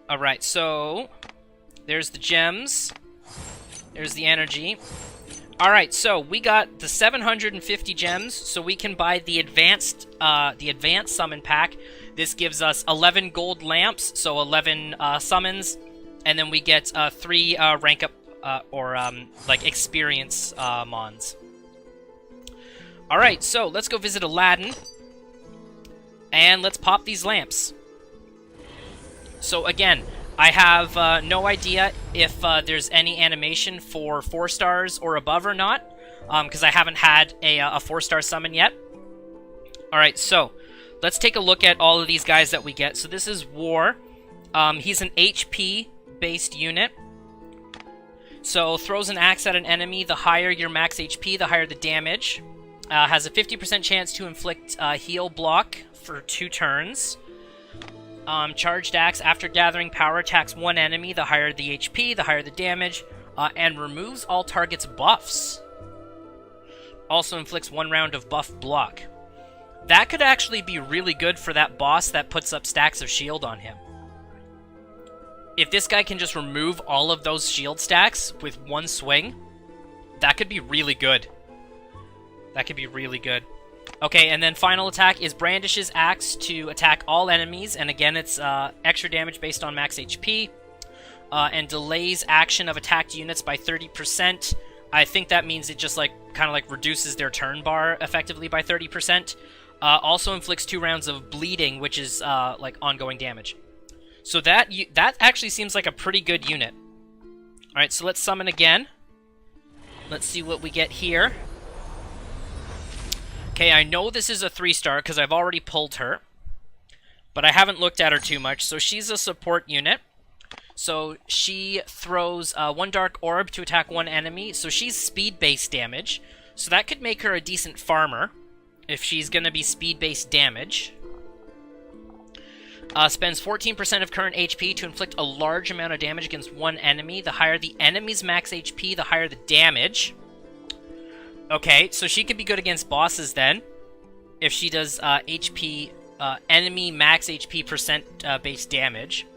Alright, so there's the gems. There's the energy. Alright, so we got the 750 gems, so we can buy the advanced summon pack. This gives us 11 gold lamps, so 11 summons, and then we get 3 rank up like experience mons. Alright, so let's go visit Aladdin, and let's pop these lamps. So again, I have no idea if there's any animation for 4 stars or above or not, because I haven't had a 4-star summon yet. Alright, so let's take a look at all of these guys that we get. So this is War. He's an HP-based unit. So throws an axe at an enemy. The higher your max HP, the higher the damage. Has a 50% chance to inflict heal block for 2 turns. Charged axe, after gathering power, attacks 1 enemy. The higher the HP, the higher the damage. And removes all targets' buffs. Also inflicts 1 round of buff block. That could actually be really good for that boss that puts up stacks of shield on him. If this guy can just remove all of those shield stacks with 1 swing, that could be really good. That could be really good. Okay, and then final attack is brandishes axe to attack all enemies, and again it's extra damage based on max HP, and delays action of attacked units by 30%. I think that means it just kind of like reduces their turn bar effectively by 30%. Also inflicts 2 rounds of bleeding, which is like ongoing damage. So that actually seems like a pretty good unit. All right, so let's summon again. Let's see what we get here. Okay, I know this is a 3-star because I've already pulled her, but I haven't looked at her too much. So she's a support unit. So she throws 1 dark orb to attack 1 enemy. So she's speed-based damage. So that could make her a decent farmer if she's going to be speed-based damage. Spends 14% of current HP to inflict a large amount of damage against 1 enemy. The higher the enemy's max HP, the higher the damage. Okay, so she could be good against bosses then, if she does enemy max HP percent base damage.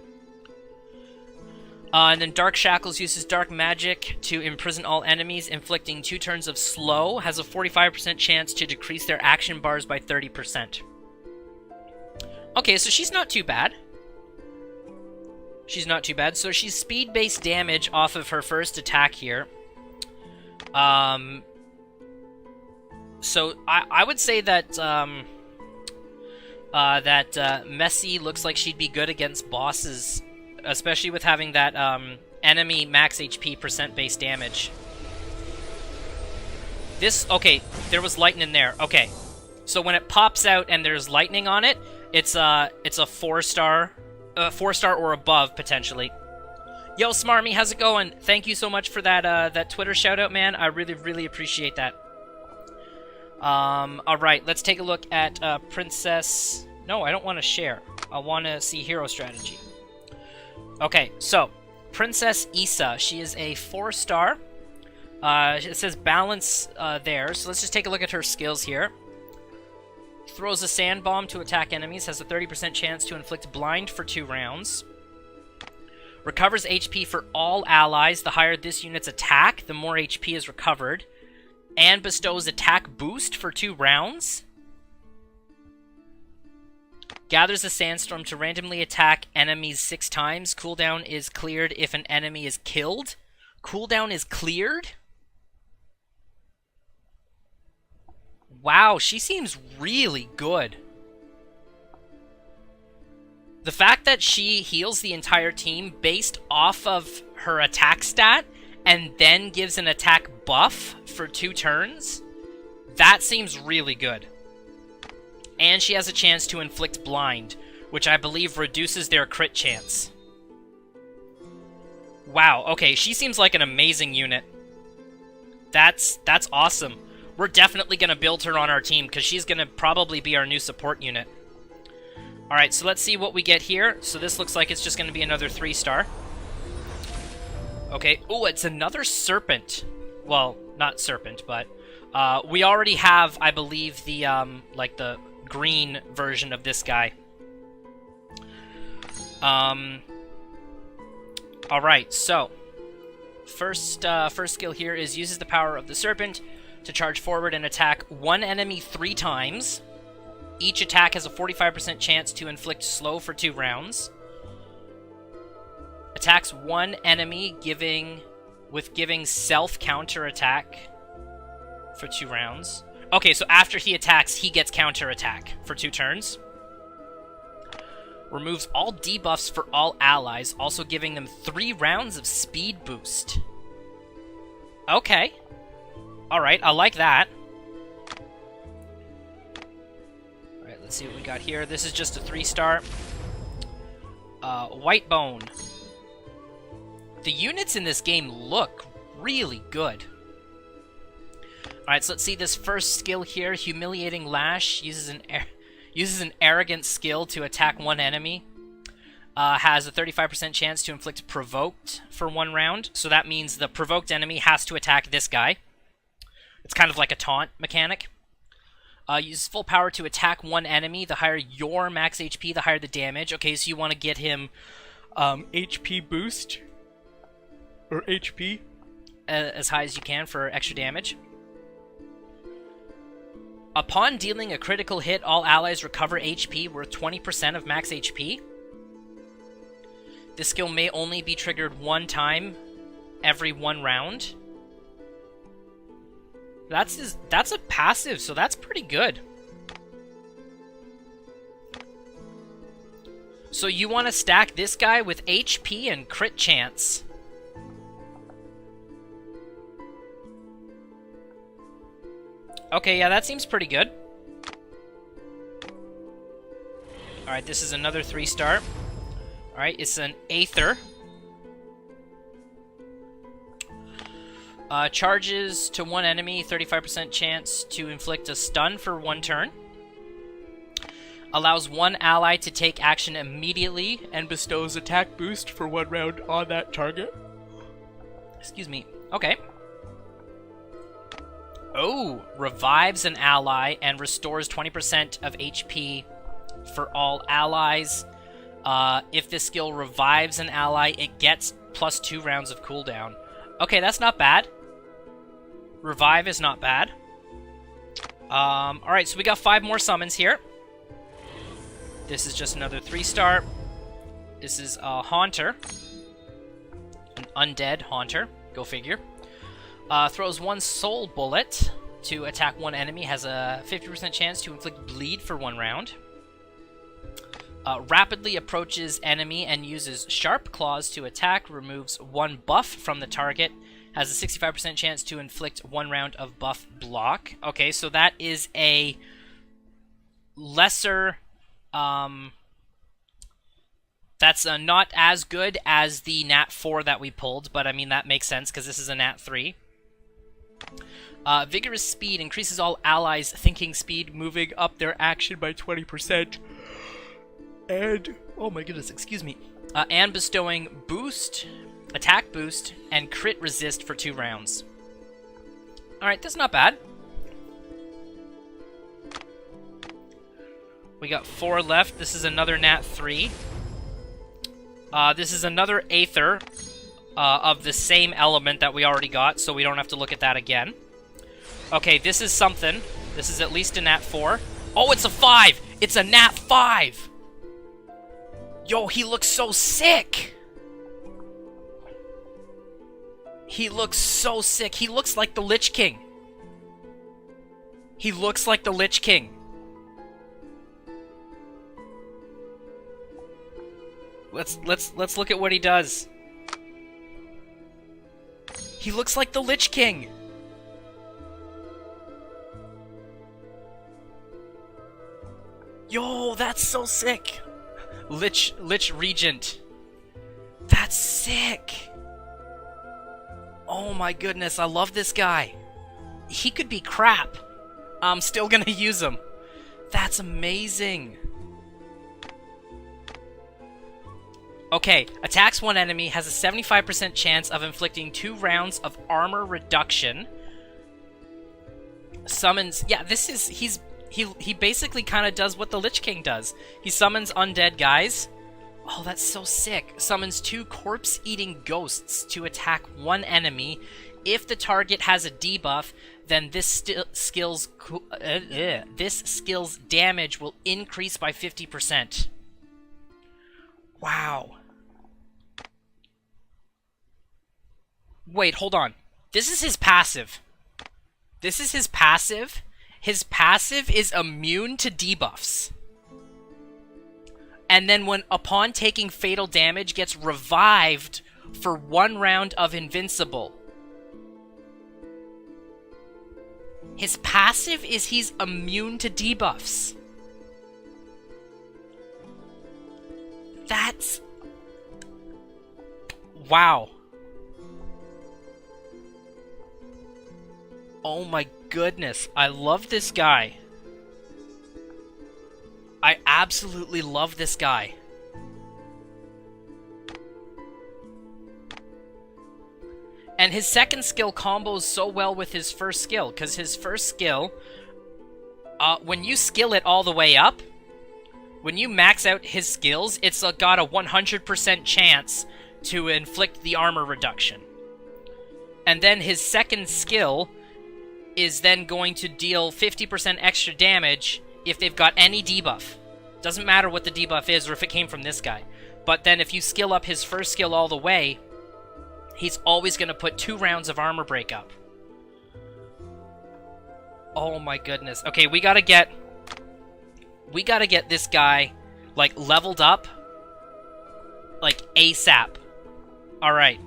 And then Dark Shackles uses dark magic to imprison all enemies, inflicting 2 turns of slow. Has a 45% chance to decrease their action bars by 30%. Okay, so she's not too bad. She's not too bad. So she's speed-based damage off of her first attack here. So I would say that Messi looks like she'd be good against bosses, especially with having that enemy max HP percent base damage. Okay, there was lightning there. Okay, so when it pops out and there's lightning on it, it's a 4-star, 4-star or above potentially. Yo, Smarmy, how's it going? Thank you so much for that Twitter shout out, man. I really appreciate that. Alright, let's take a look at Princess... No, I don't want to share. I want to see hero strategy. Okay, so, Princess Issa. She is a 4-star. It says balance there, so let's just take a look at her skills here. Throws a sand bomb to attack enemies, has a 30% chance to inflict blind for 2 rounds. Recovers HP for all allies. The higher this unit's attack, the more HP is recovered. And bestows attack boost for 2 rounds. Gathers a sandstorm to randomly attack enemies 6 times. Cooldown is cleared if an enemy is killed. Cooldown is cleared? Wow, she seems really good. The fact that she heals the entire team based off of her attack stat and then gives an attack buff for 2 turns, that seems really good. And she has a chance to inflict blind, which I believe reduces their crit chance. Wow, okay, she seems like an amazing unit. That's awesome. We're definitely going to build her on our team, because she's going to probably be our new support unit. Alright, so let's see what we get here. So this looks like it's just going to be another 3-star. Okay, oh, it's another serpent. Well, not serpent, but we already have, I believe, the like the green version of this guy. Alright, so first skill here is uses the power of the serpent to charge forward and attack one enemy 3 times. Each attack has a 45% chance to inflict slow for 2 rounds. Attacks one enemy giving self counter attack for 2 rounds. Okay, so after he attacks, he gets counter attack for 2 turns. Removes all debuffs for all allies, also giving them 3 rounds of speed boost. Okay. Alright, I like that. Alright, let's see what we got here. This is just a 3-star. White Bone. The units in this game look really good. Alright, so let's see this first skill here. Humiliating Lash uses an arrogant skill to attack one enemy. Has a 35% chance to inflict provoked for 1 round. So that means the provoked enemy has to attack this guy. It's kind of like a taunt mechanic. Uses full power to attack one enemy. The higher your max HP, the higher the damage. Okay, so you want to get him HP boost. Or HP. As high as you can for extra damage. Upon dealing a critical hit, all allies recover HP worth 20% of max HP. This skill may only be triggered 1 time every 1 round. That's a passive, so that's pretty good. So you want to stack this guy with HP and crit chance. Okay, yeah, that seems pretty good. Alright, this is another 3-star. Alright, it's an Aether. Charges to one enemy, 35% chance to inflict a stun for 1 turn. Allows one ally to take action immediately and bestows attack boost for 1 round on that target. Excuse me. Okay. Oh, revives an ally and restores 20% of HP for all allies. If this skill revives an ally, it gets plus 2 rounds of cooldown. Okay, that's not bad. Revive is not bad. Alright, so we got 5 more summons here. This is just another 3-star. This is a Haunter. An undead Haunter. Go figure. Throws 1 soul bullet to attack one enemy. Has a 50% chance to inflict bleed for 1 round. Rapidly approaches enemy and uses sharp claws to attack. Removes 1 buff from the target. Has a 65% chance to inflict 1 round of buff block. Okay, so that is a lesser... that's not as good as the Nat 4 that we pulled, but I mean, that makes sense because this is a Nat 3. Vigorous Speed increases all allies' thinking speed, moving up their action by 20%. And, oh my goodness, excuse me. And bestowing boost, attack boost, and crit resist for 2 rounds. Alright, that's not bad. We got 4 left. This is another Nat 3. This is another Aether of the same element that we already got, so we don't have to look at that again. Okay, this is something. This is at least a Nat 4. Oh, it's a 5! It's a Nat 5! Yo, he looks so sick! He looks so sick. He looks like the Lich King. He looks like the Lich King. Let's look at what he does. He looks like the Lich King. Yo, that's so sick. Lich Regent. That's sick. Oh my goodness, I love this guy. He could be crap. I'm still gonna use him. That's amazing. Okay, attacks one enemy, has a 75% chance of inflicting 2 rounds of armor reduction. Summons... Yeah, this is... He basically kind of does what the Lich King does. He summons undead guys. Oh, that's so sick. Summons 2 corpse-eating ghosts to attack 1 enemy. If the target has a debuff, then this skill's damage will increase by 50%. Wow. Wait, hold on. This is his passive. This is his passive. His passive is immune to debuffs. And then upon taking fatal damage, gets revived for 1 round of invincible. His passive is he's immune to debuffs. That's... wow. Oh my goodness, I love this guy. I absolutely love this guy. And his second skill combos so well with his first skill, because his first skill, when you skill it all the way up, when you max out his skills, it's got a 100% chance to inflict the armor reduction. And then his second skill is then going to deal 50% extra damage if they've got any debuff. Doesn't matter what the debuff is or if it came from this guy. But then if you skill up his first skill all the way, he's always going to put 2 rounds of armor break up. Oh my goodness. Okay, we gotta get this guy, like, leveled up, like, ASAP. Alright.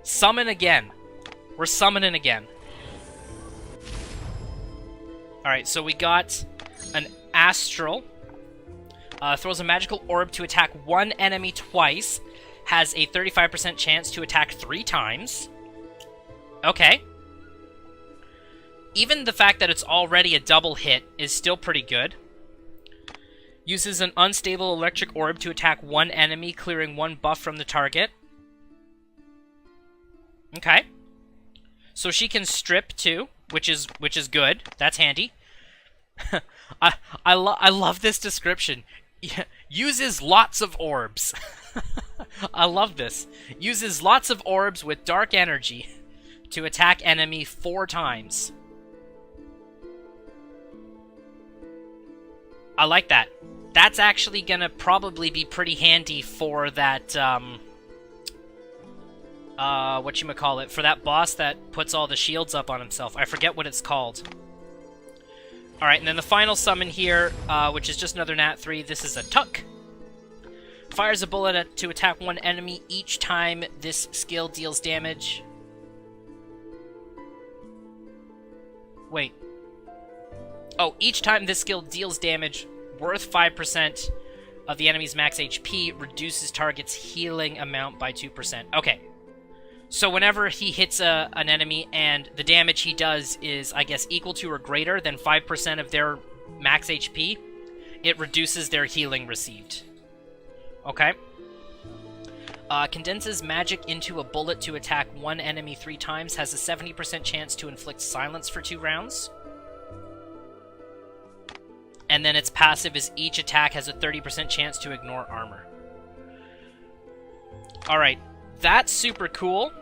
Summon again. We're summoning again. Alright, so we got an Astral. Throws a magical orb to attack 1 enemy twice. Has a 35% chance to attack 3 times. Okay. Even the fact that it's already a double hit is still pretty good. Uses an unstable electric orb to attack 1 enemy, clearing 1 buff from the target. Okay. So she can strip too, which is good. That's handy. I love this description. Uses lots of orbs. I love this. Uses lots of orbs with dark energy to attack enemy 4 times. I like that. That's actually gonna probably be pretty handy for that, whatchamacallit, for that boss that puts all the shields up on himself. I forget what it's called. Alright, and then the final summon here, which is just another Nat 3. This is a Tuck. Fires a bullet to attack 1 enemy each time this skill deals damage. Wait. Oh, each time this skill deals damage worth 5% of the enemy's max HP, reduces target's healing amount by 2%. Okay. So whenever he hits an enemy and the damage he does is, I guess, equal to or greater than 5% of their max HP, it reduces their healing received. Okay. Condenses magic into a bullet to attack 1 enemy 3 times. Has a 70% chance to inflict silence for 2 rounds. And then its passive is each attack has a 30% chance to ignore armor. Alright, that's super cool.